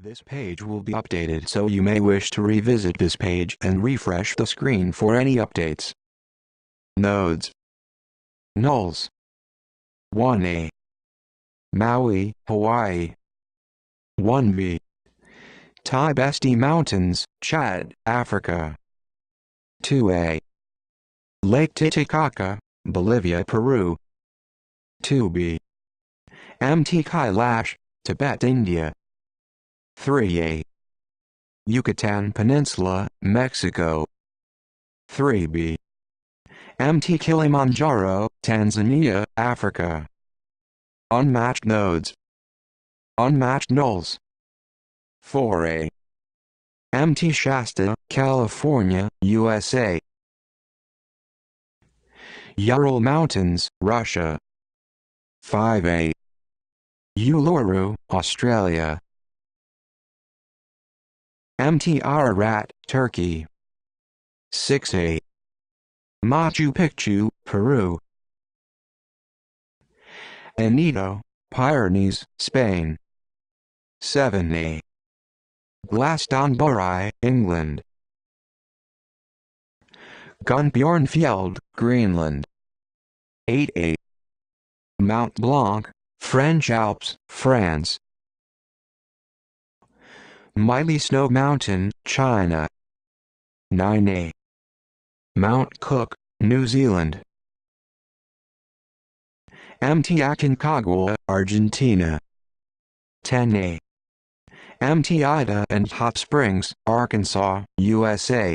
This page will be updated, so you may wish to revisit this page and refresh the screen for any updates. Nodes. Nulls. 1A. Maui, Hawaii. 1B. Tibesti Mountains, Chad, Africa. 2A. Lake Titicaca, Bolivia, Peru. 2B. Mt. Kailash, Tibet, India. 3A. Yucatan Peninsula, Mexico. 3B. Mt. Kilimanjaro, Tanzania, Africa. Unmatched nodes. Unmatched nulls. 4A. Mt. Shasta, California, USA. Ural Mountains, Russia. 5A. Uluru, Australia. Mt. Ararat, Turkey. 6A. Machu Picchu, Peru. Aneto, Pyrenees, Spain. 7A. Glastonbury, England. Gunnbjornfjeld, Greenland. 8A. Mount Blanc, French Alps, France. Mighty Snow Mountain, China. 9A. Mount Cook, New Zealand. Mt. Aconcagua, Argentina. 10A. Mt. Ida and Hot Springs, Arkansas, USA.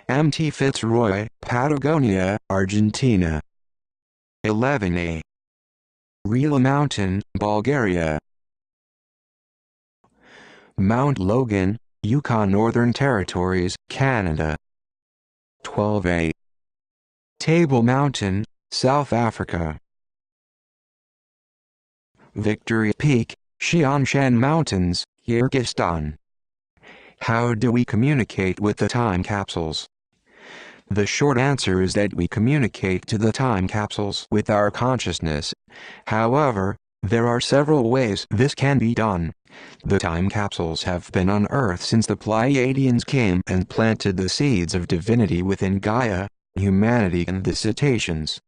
Mt. Fitzroy, Patagonia, Argentina. 11A. Rila Mountain, Bulgaria. Mount Logan, Yukon Northern Territories, Canada. 12A. Table Mountain, South Africa. Victory Peak, Xianshan Mountains, Kyrgyzstan. How do we communicate with the time capsules? The short answer is that we communicate to the time capsules with our consciousness. However, there are several ways this can be done. The time capsules have been on Earth since the Pleiadians came and planted the seeds of divinity within Gaia, humanity and the cetaceans.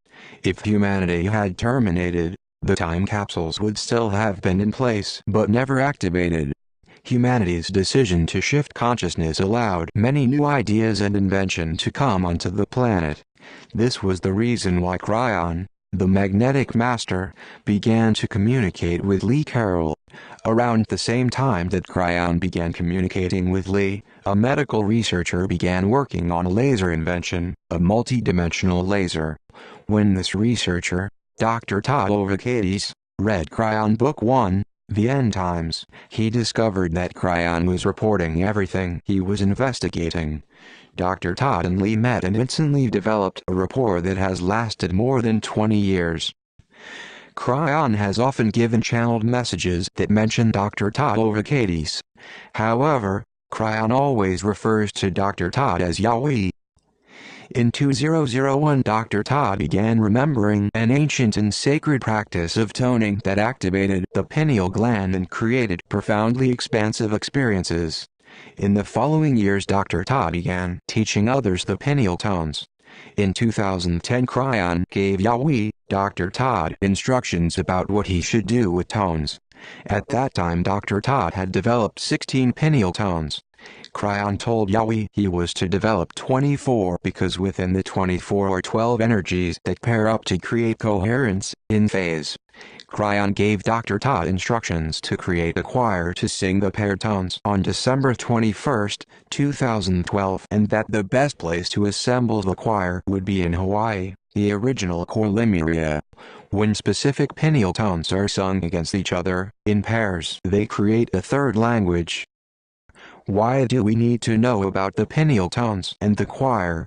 If humanity had terminated, the time capsules would still have been in place but never activated. Humanity's decision to shift consciousness allowed many new ideas and invention to come onto the planet. This was the reason why Kryon, the magnetic master, began to communicate with Lee Carroll. Around the same time that Kryon began communicating with Lee, a medical researcher began working on a laser invention, a multi-dimensional laser. When this researcher, Dr. Todd Ovakadis, read Kryon Book 1, The End Times, he discovered that Kryon was reporting everything he was investigating. Dr. Todd and Lee met and instantly developed a rapport that has lasted more than 20 years. Kryon has often given channeled messages that mention Dr. Todd Ovakadis. However, Kryon always refers to Dr. Todd as Yahweh. In 2001, Dr. Todd began remembering an ancient and sacred practice of toning that activated the pineal gland and created profoundly expansive experiences. In the following years, Dr. Todd began teaching others the pineal tones. In 2010, Kryon gave Yahweh, Dr. Todd, instructions about what he should do with tones. At that time, Dr. Todd had developed 16 pineal tones. Kryon told Yahweh he was to develop 24 because within the 24 are 12 energies that pair up to create coherence in phase. Kryon gave Dr. Todd instructions to create a choir to sing the paired tones on December 21, 2012, and that the best place to assemble the choir would be in Hawaii, the original core Lemuria. When specific pineal tones are sung against each other, in pairs, they create a third language. Why do we need to know about the pineal tones and the choir?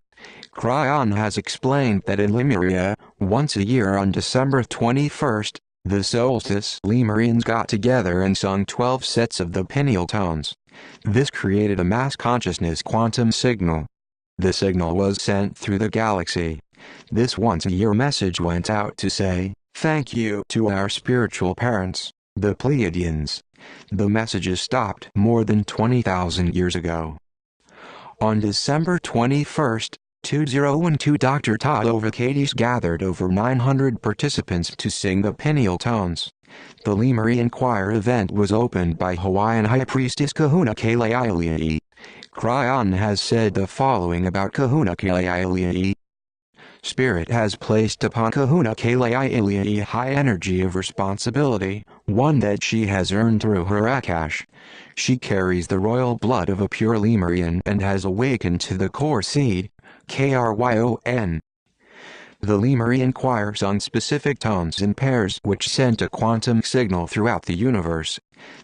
Kryon has explained that in Lemuria, once a year on December 21, the solstice, Lemurians got together and sung 12 sets of the pineal tones. This created a mass consciousness quantum signal. The signal was sent through the galaxy. This once-a-year message went out to say, "Thank you" to our spiritual parents, the Pleiadians. The messages stopped more than 20,000 years ago. On December 21, 2012, Dr. Todd Ovakadis gathered over 900 participants to sing the pineal tones. The Lemurian choir event was opened by Hawaiian High Priestess Kahuna Keleailii. Kryon has said the following about Kahuna Keleailii. Spirit has placed upon Kahuna Keleailii a high energy of responsibility, one that she has earned through her Akash. She carries the royal blood of a pure Lemurian and has awakened to the core seed, Kryon. The Lemurian choir sung specific tones in pairs which sent a quantum signal throughout the universe.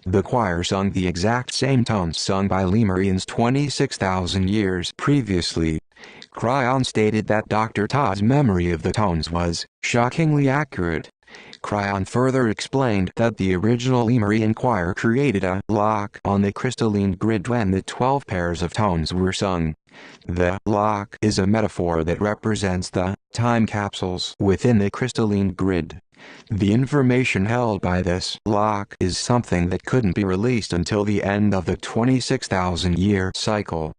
The choir sung the exact same tones sung by Lemurians 26,000 years previously. Kryon stated that Dr. Todd's memory of the tones was shockingly accurate. Kryon further explained that the original Lemurian choir created a lock on the crystalline grid when the 12 pairs of tones were sung. The lock is a metaphor that represents the time capsules within the crystalline grid. The information held by this lock is something that couldn't be released until the end of the 26,000-year cycle.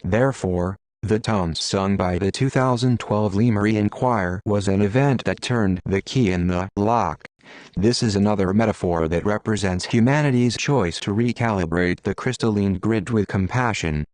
Therefore, the tones sung by the 2012 Lemurian choir was an event that turned the key in the lock. This is another metaphor that represents humanity's choice to recalibrate the crystalline grid with compassion.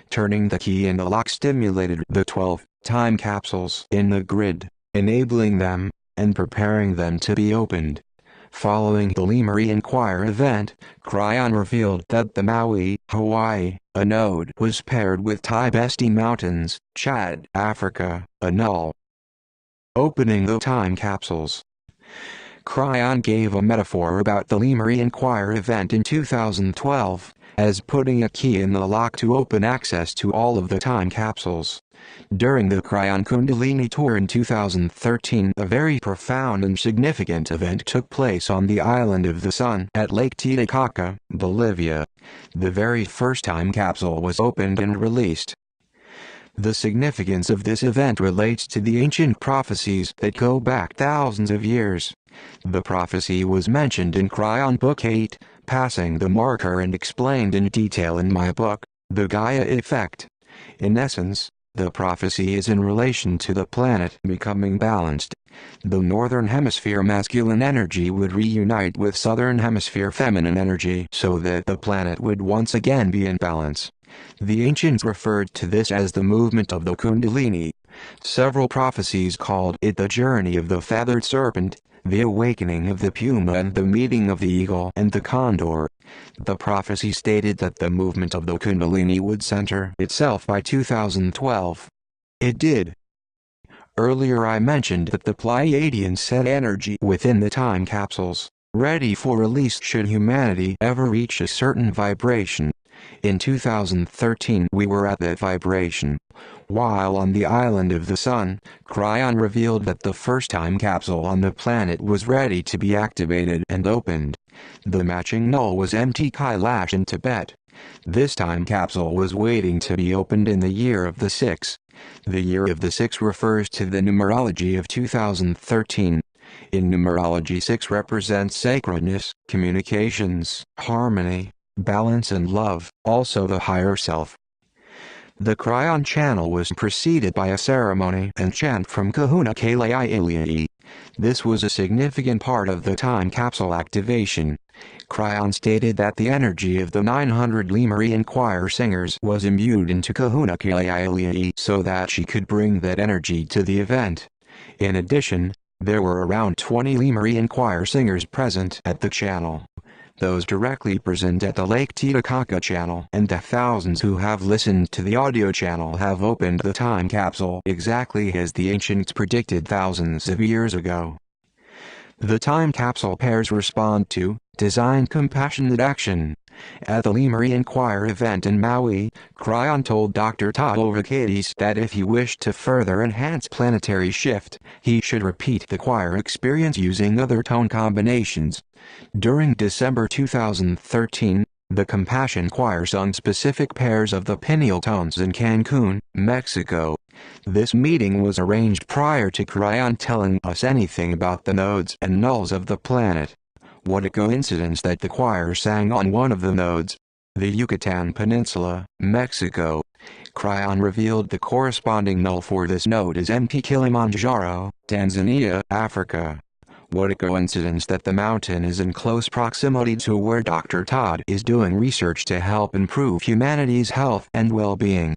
Turning the key in the lock stimulated the 12 time capsules in the grid, enabling them and preparing them to be opened. Following the Lemurian choir event, Kryon revealed that the Maui, Hawaii, a node was paired with Tibesti Mountains, Chad, Africa, a null. Opening the time capsules. Kryon gave a metaphor about the Lemurian choir event in 2012, as putting a key in the lock to open access to all of the time capsules. During the Kryon Kundalini tour in 2013, a very profound and significant event took place on the island of the Sun at Lake Titicaca, Bolivia. The very first time capsule was opened and released. The significance of this event relates to the ancient prophecies that go back thousands of years. The prophecy was mentioned in Kryon Book 8, Passing the Marker, and explained in detail in my book, The Gaia Effect. In essence, the prophecy is in relation to the planet becoming balanced. The northern hemisphere masculine energy would reunite with southern hemisphere feminine energy so that the planet would once again be in balance. The ancients referred to this as the movement of the Kundalini. Several prophecies called it the journey of the feathered serpent, the awakening of the puma, and the meeting of the eagle and the condor. The prophecy stated that the movement of the Kundalini would center itself by 2012. It did. Earlier I mentioned that the Pleiadians set energy within the time capsules, ready for release should humanity ever reach a certain vibration. In 2013 we were at that vibration. While on the island of the Sun, Kryon revealed that the first time capsule on the planet was ready to be activated and opened. The matching null was Mt. Kailash in Tibet. This time capsule was waiting to be opened in the year of the 6. The year of the 6 refers to the numerology of 2013. In numerology, 6 represents sacredness, communications, harmony, balance and love, also the higher self. The Kryon channel was preceded by a ceremony and chant from Kahuna Keleailii. This was a significant part of the time capsule activation. Kryon stated that the energy of the 900 Lemurian choir singers was imbued into Kahuna Keleailii so that she could bring that energy to the event. In addition, there were around 20 Lemurian choir singers present at the channel. Those directly present at the Lake Titicaca channel and the thousands who have listened to the audio channel have opened the time capsule exactly as the ancients predicted thousands of years ago. The time capsule pairs respond to design compassionate action. At the Lemurian choir event in Maui, Kryon told Dr. Todd Ovakadis that if he wished to further enhance planetary shift, he should repeat the choir experience using other tone combinations. During December 2013, the Compassion Choir sung specific pairs of the pineal tones in Cancun, Mexico. This meeting was arranged prior to Kryon telling us anything about the nodes and nulls of the planet. What a coincidence that the choir sang on one of the nodes. The Yucatan Peninsula, Mexico. Kryon revealed the corresponding null for this node is Mt Kilimanjaro, Tanzania, Africa. What a coincidence that the mountain is in close proximity to where Dr. Todd is doing research to help improve humanity's health and well-being.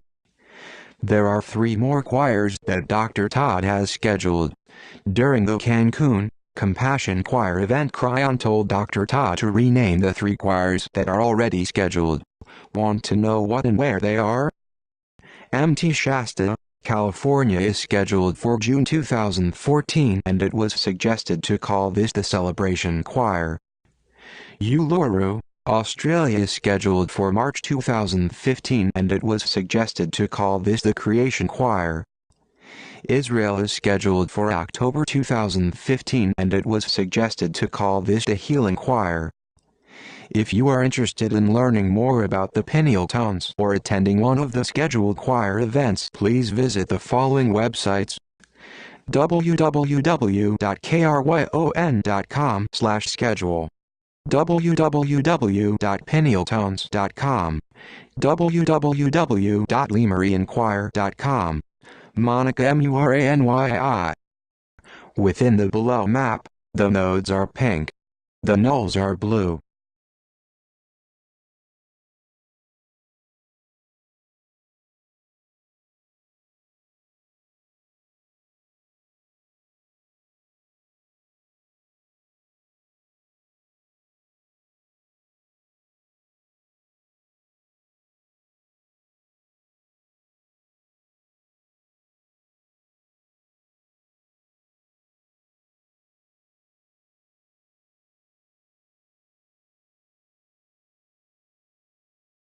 There are 3 more choirs that Dr. Todd has scheduled. During the Cancun Compassion Choir event, Kryon told Dr. Todd to rename the 3 choirs that are already scheduled. Want to know what and where they are? Mt. Shasta, California is scheduled for June 2014 and it was suggested to call this the Celebration Choir. Uluru, Australia is scheduled for March 2015 and it was suggested to call this the Creation Choir. Israel is scheduled for October 2015 and it was suggested to call this the Healing Choir. If you are interested in learning more about the pineal tones or attending one of the scheduled choir events, please visit the following websites: www.kryon.com/schedule, www.pinealtones.com, www.lemurianchoir.com. Monica Murany. Within the below map, the nodes are pink. The nulls are blue.